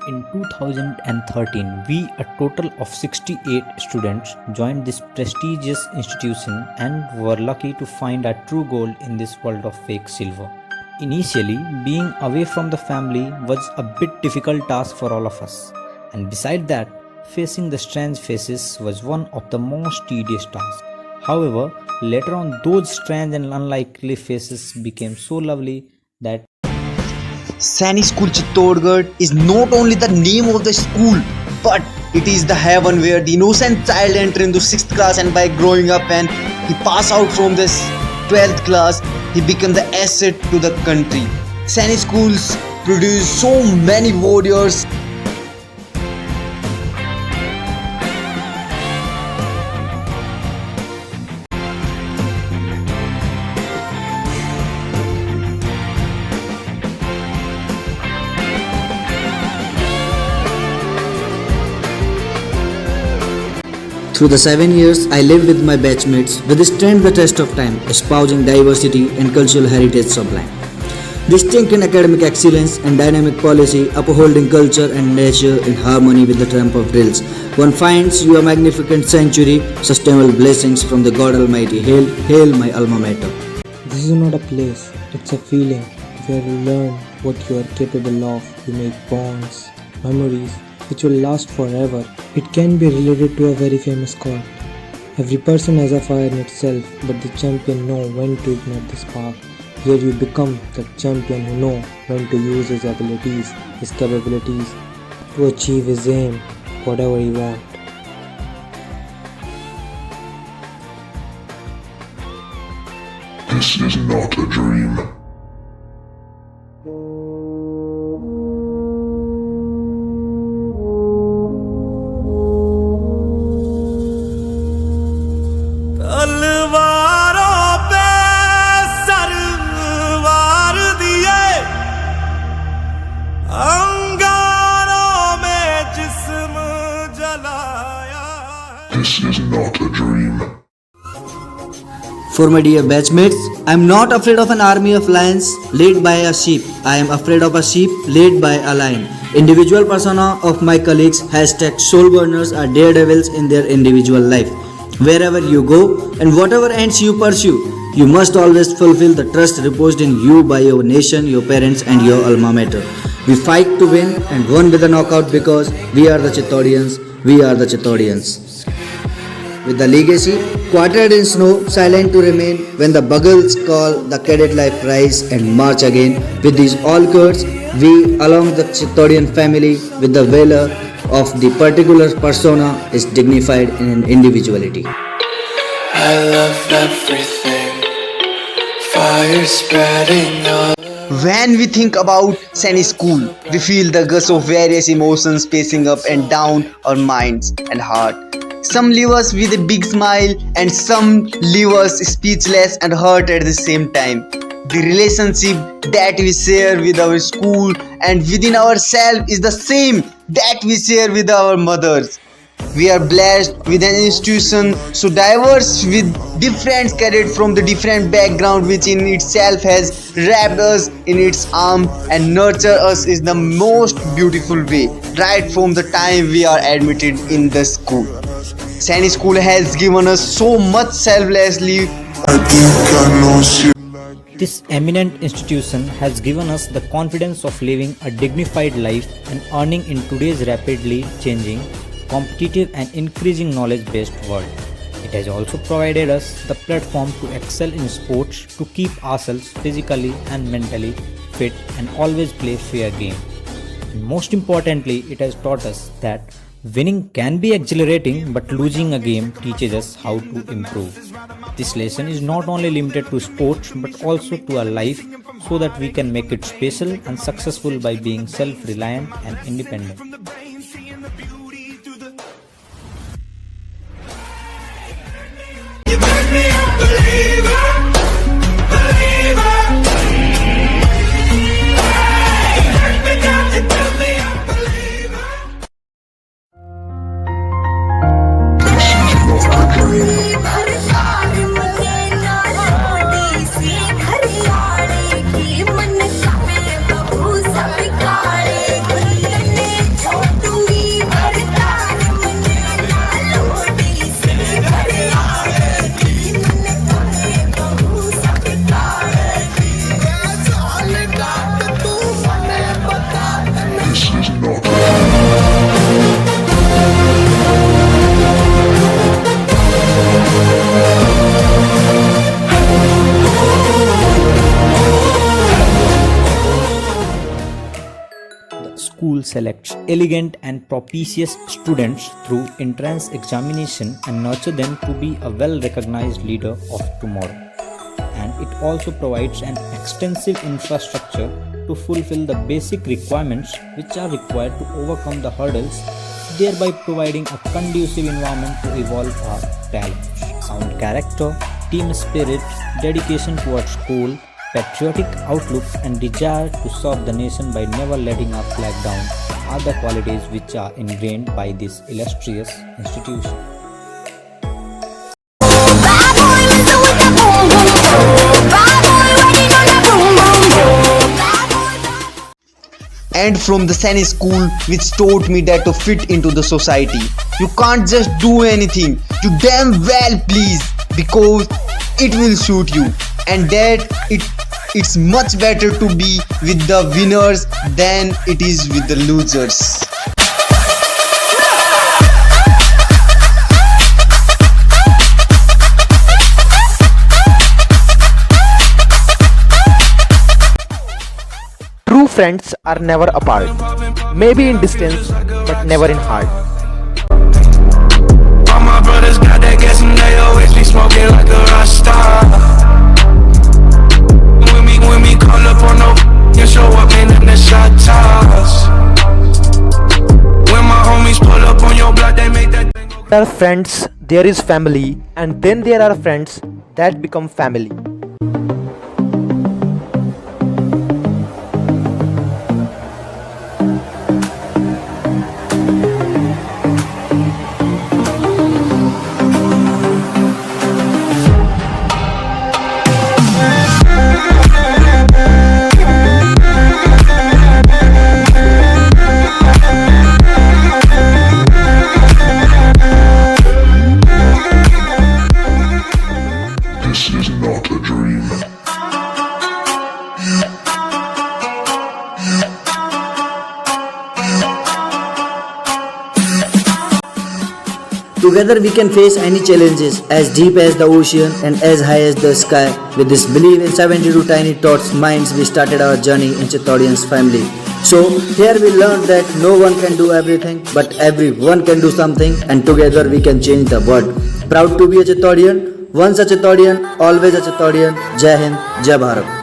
In 2013, we, a total of 68 students, joined this prestigious institution and were lucky to find our true gold in this world of fake silver. Initially, being away from the family was a bit difficult task for all of us, and beside that, facing the strange faces was one of the most tedious tasks. However, later on, those strange and unlikely faces became so lovely that Sani School Chittorgarh is not only the name of the school, but it is the heaven where the innocent child enters into 6th class, and by growing up and he pass out from this 12th class, he become the asset to the country. Sani schools produce so many warriors. Through the 7 years, I lived with my batchmates, we withstand the test of time, espousing diversity and cultural heritage sublime. Distinct in academic excellence and dynamic policy, upholding culture and nature in harmony with the tramp of drills. One finds your magnificent sanctuary, sustainable blessings from the God Almighty. Hail, hail my alma mater. This is not a place, it's a feeling where you learn what you are capable of. You make bonds, memories which will last forever. It can be related to a very famous quote. Every person has a fire in itself, but the champion knows when to ignite the spark. Here you become the champion who knows when to use his abilities, his capabilities to achieve his aim, whatever he wants. This is not a dream. तलवारों पे सरवार दिए, अंगारों में जिस्म जलाया. This is not a dream. For my dear batchmates, I am not afraid of an army of lions led by a sheep. I am afraid of a sheep led by a lion. Individual persona of my colleagues, hashtag soul burners, are daredevils in their individual life. Wherever you go and whatever ends you pursue, you must always fulfill the trust reposed in you by your nation, your parents and your alma mater. We fight to win and won with a knockout because we are the Chittorians. We are the Chittorians. With the legacy quartered in snow, silent to remain, when the buggles call, the cadet life rise and march again. With these all courts, we along the Chittorian family with the valor of the particular persona is dignified in an individuality. I love everything, fire spreading all. When we think about Sani School, we feel the gush of various emotions pacing up and down our minds and heart. Some leave us with a big smile and some leave us speechless and hurt at the same time. The relationship that we share with our school and within ourselves is the same that we share with our mothers. We are blessed with an institution so diverse with different cadets from the different background, which in itself has wrapped us in its arm and nurtured us in the most beautiful way right from the time we are admitted in the school. Sani School has given us so much selflessly. this eminent institution has given us the confidence of living a dignified life and earning in today's rapidly changing, competitive and increasing knowledge-based world. It has also provided us the platform to excel in sports, to keep ourselves physically and mentally fit and always play fair game. And most importantly, it has taught us that winning can be exhilarating, but losing a game teaches us how to improve. This lesson is not only limited to sports but also to our life, so that we can make it special and successful by being self-reliant and independent. This is not a dream. The school selects elegant and propitious students through entrance examination and nurture them to be a well-recognized leader of tomorrow. And it also provides an extensive infrastructure to fulfill the basic requirements which are required to overcome the hurdles, thereby providing a conducive environment to evolve our talents. Sound character, team spirit, dedication towards goal, patriotic outlook and desire to serve the nation by never letting our flag down are the qualities which are ingrained by this illustrious institution. And from the Sani school, which taught me that to fit into the society, you can't just do anything, you damn well please, because it will shoot you, and that it's much better to be with the winners than it is with the losers. True friends are never apart, maybe in distance, but never in heart. All my brothers got that gas and they always be smoking like a Rasta. When we call up on no you show up in the shot toss. When my homies pull up on your block, they make that thing go. There are friends, there is family, and then there are friends that become family. This is not a dream. Together we can face any challenges as deep as the ocean and as high as the sky. With this belief in 72 tiny thoughts minds, we started our journey in Chitaudian's family. So here we learned that no one can do everything, but everyone can do something, and together we can change the world. Proud to be a Chitaudian, once a Chitaudian, always a Chitaudian. Jai Hind, Jai Bharat.